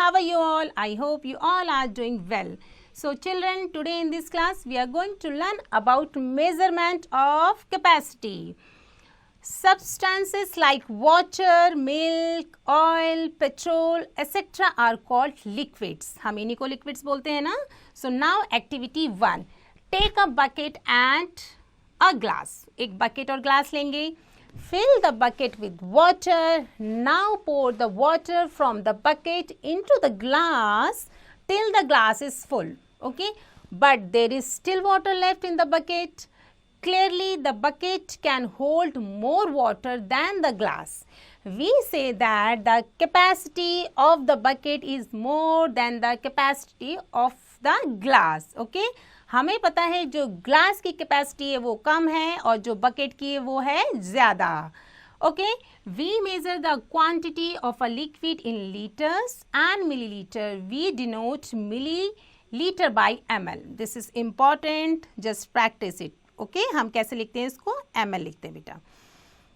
how are you all? I hope you all are doing well. So children, today in this class we are going to learn about measurement of capacity. Substances like water, milk, oil, petrol, etc. are called liquids. हम इन्हीं को liquids बोलते हैं ना. So now activity 1. Take a bucket and a glass. एक bucket और glass लेंगे. Fill the bucket with water. Now pour the water from the bucket into the glass till the glass is full. Okay, but there is still water left in the bucket. Clearly, the bucket can hold more water than the glass. We say that the capacity of the bucket is more than the capacity of the glass. Okay, हमें पता है जो glass की capacity है वो कम है और जो बकेट की है वो है ज़्यादा. Okay, we measure the quantity of a liquid in liters and milliliter. We denote milliliter by ml. This is important. Just practice it. Okay, हम कैसे लिखते हैं इसको? ml लिखते हैं बेटा.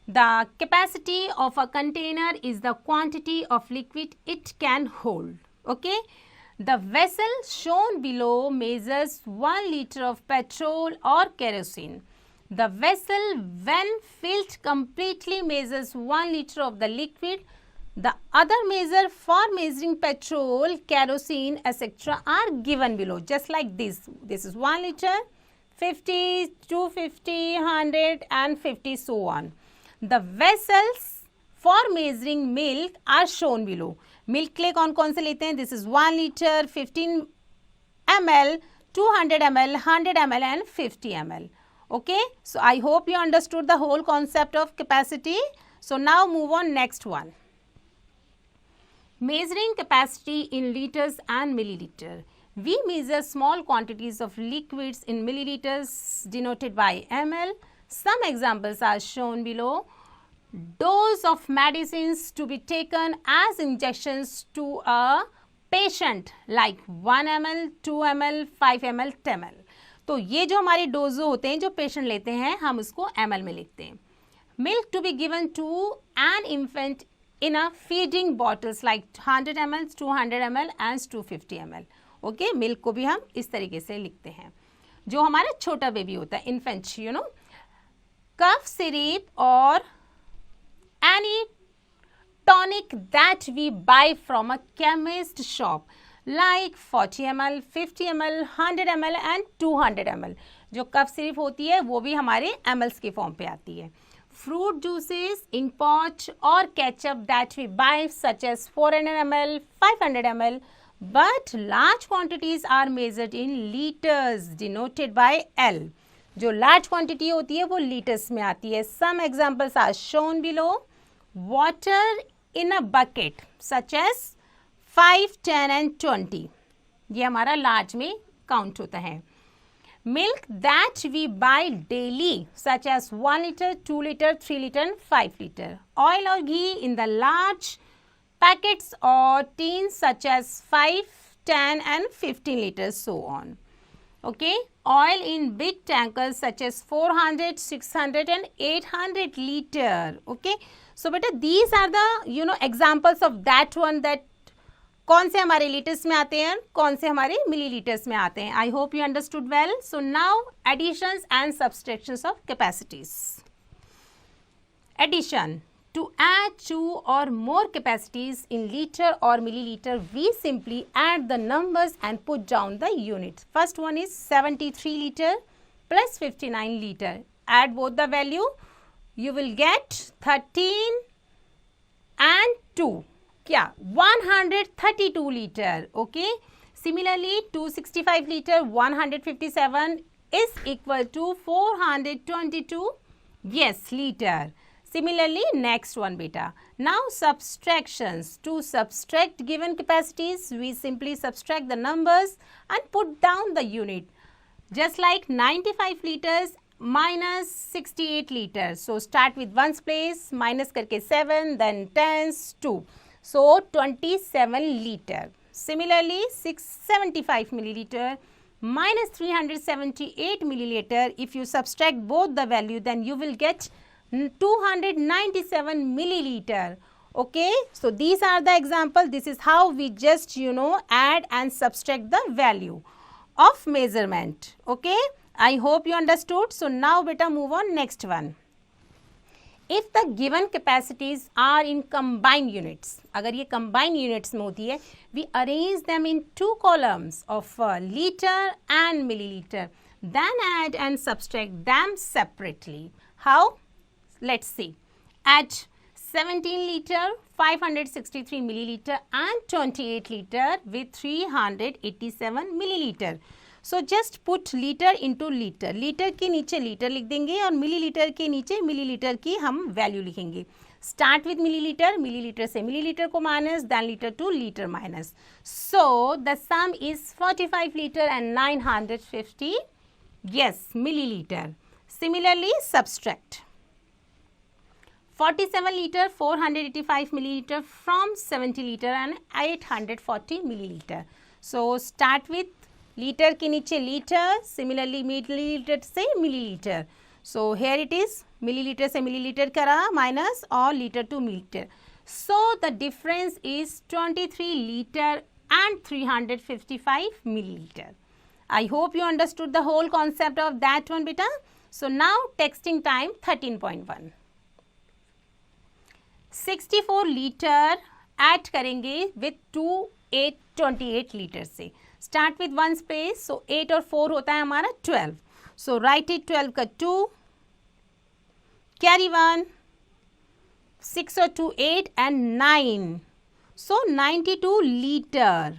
The capacity of a container is the quantity of liquid it can hold. Okay. The vessel shown below measures 1 liter of petrol or kerosene. The vessel, when filled completely, measures 1 liter of the liquid. The other measure for measuring petrol, kerosene, etc. are given below, just like this. This is 1 liter, 50, 250, 100 and 50, so on. The vessels for measuring milk are shown below. Milk के लिए कौन कौन से लेते हैं? This is 1 litre, 15 ml, 200 ml, 100 ml and 50 ml. Okay, so I hope you understood the whole concept of capacity. So now move on next one. Measuring capacity in liters and milliliter. We measure small quantities of liquids in milliliters denoted by ml. Some examples are shown below. Dose of medicines to be taken as injections to a patient like 1 ml, 2 ml, 5 ml, 10 ml. तो ये जो हमारे dose होते हैं जो patient लेते हैं हम उसको ml में लिखते हैं. Milk to be given to an infant in a feeding bottles like 100 ml, 200 ml and 250 ml. Okay, milk को भी हम इस तरीके से लिखते हैं. जो हमारा छोटा बेबी होता है infant, you know, cough syrup और any tonic that we buy from a chemist shop like 40 ml, 50 ml, 100 ml and 200 ml. जो कफ सिरप होती है वो भी हमारे mls के फॉर्म पे आती है. Fruit juices in pot or ketchup that we buy such as 400 ml, 500 ml, but large quantities are measured in liters denoted by L. जो large quantity होती है वो liters में आती है. Some examples are shown below. Water in a bucket such as 5, 10 and 20. ये हमारा large में count होता है. Milk that we buy daily such as 1 liter, 2 liter, 3 liter and 5 liter. Oil or ghee in the large packets or tins such as 5, 10 and 15 liters, so on. Okay, oil in big tankers such as 400, 600 and 800 liter. Okay, so beta these are the examples of that one that कौन से हमारे litres में आते हैं कौन से हमारे millilitres में आते हैं. I hope you understood well. So now additions and subtractions of capacities. Addition. To add 2 or more capacities in liter or milliliter, we simply add the numbers and put down the units. First one is 73 liter plus 59 liter. Add both the value. You will get 13 and 2. क्या? 132 liter. Okay. Similarly, 265 liter, 157 is equal to 422. Yes, liter. Similarly, next one beta. Now subtractions. To subtract given capacities, we simply subtract the numbers and put down the unit. Just like 95 liters minus 68 liters. So start with ones place, minus करके 7, then tens 2. So 27 liter. Similarly, 675 milliliter minus 378 milliliter. If you subtract both the value, then you will get 297 milliliter. Okay, so these are the example. This is how we just add and subtract the value of measurement. Okay, I hope you understood. So now beta move on next one. If the given capacities are in combined units, अगर ये combined units में होती है, we arrange them in two columns of liter and milliliter, then add and subtract them separately. How? Let's see. At 17 liter, 563 milliliter and 28 liter with 387 milliliter. So just put liter into liter. Litre के नीचे litre लिख देंगे और millilitre के नीचे millilitre की हम value लिखेंगे. Start with milliliter. मिलीलीटर से मिलीलीटर को minus, then liter to liter minus. So the sum is 45 liter and 950 milliliter. Similarly, subtract 47 liter 485 milliliter from 70 liter and 840 milliliter. So start with litre के नीचे litre, similarly millilitre से millilitre. So here it is millilitre से millilitre करा minus और litre to millilitre. So the difference is 23 litre and 355 milliliter. I hope you understood the whole concept of that one beta. So now texting time 13.1. 64 litre add करेंगे with 28 litre से. Start with one space. So 8 और 4 होता है हमारा 12. So write it 12 का 2. Carry 1. 6 और 2 8 and 9. So 92 liter.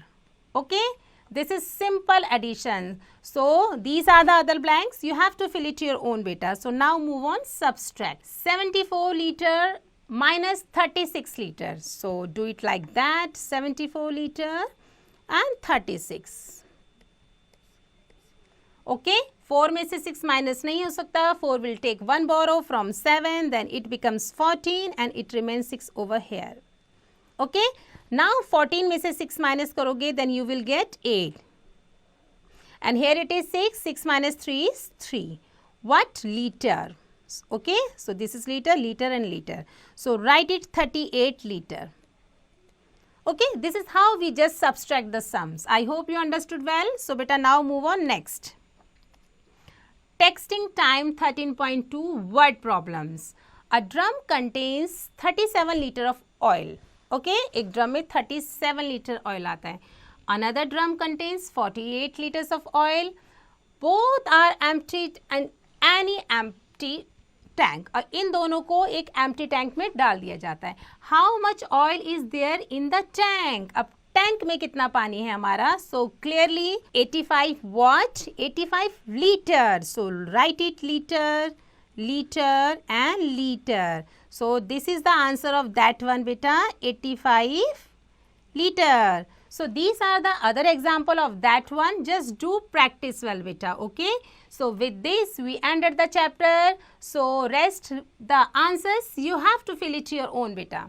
Okay. This is simple addition. So these are the other blanks. You have to fill it your own beta. So now move on. Subtract 74 liter minus 36 liter. So do it like that. 74 liter. And 36. Okay, 4 में से 6 minus नहीं हो सकता. 4 will take 1 borrow from 7, then it becomes 14 and it remains 6 over here. Okay, now 14 में से 6 minus करोगे, then you will get 8. And here it is 6. 6 minus 3 is 3. What? Liter. Okay, so this is liter, liter and liter. So write it 38 liter. Okay, this is how we just subtract the sums. I hope you understood well. So beta now move on next. Texting time 13.2 word problems. A drum contains 37 liter of oil. Okay, एक drum में 37 liter oil आता है. Another drum contains 48 liters of oil. Both are emptied and any empty tank, और इन दोनों को एक empty tank में डाल दिया जाता है. How much oil is there in the tank? अब टैंक में कितना पानी है हमारा? So clearly 85 what? 85 litre. So write it litre, litre and litre. So this is the answer of that one बेटा, 85 liter. So these are the other example of that one. Just do practice well beta. Okay. So with this we ended the chapter. So rest the answers you have to fill it your own beta.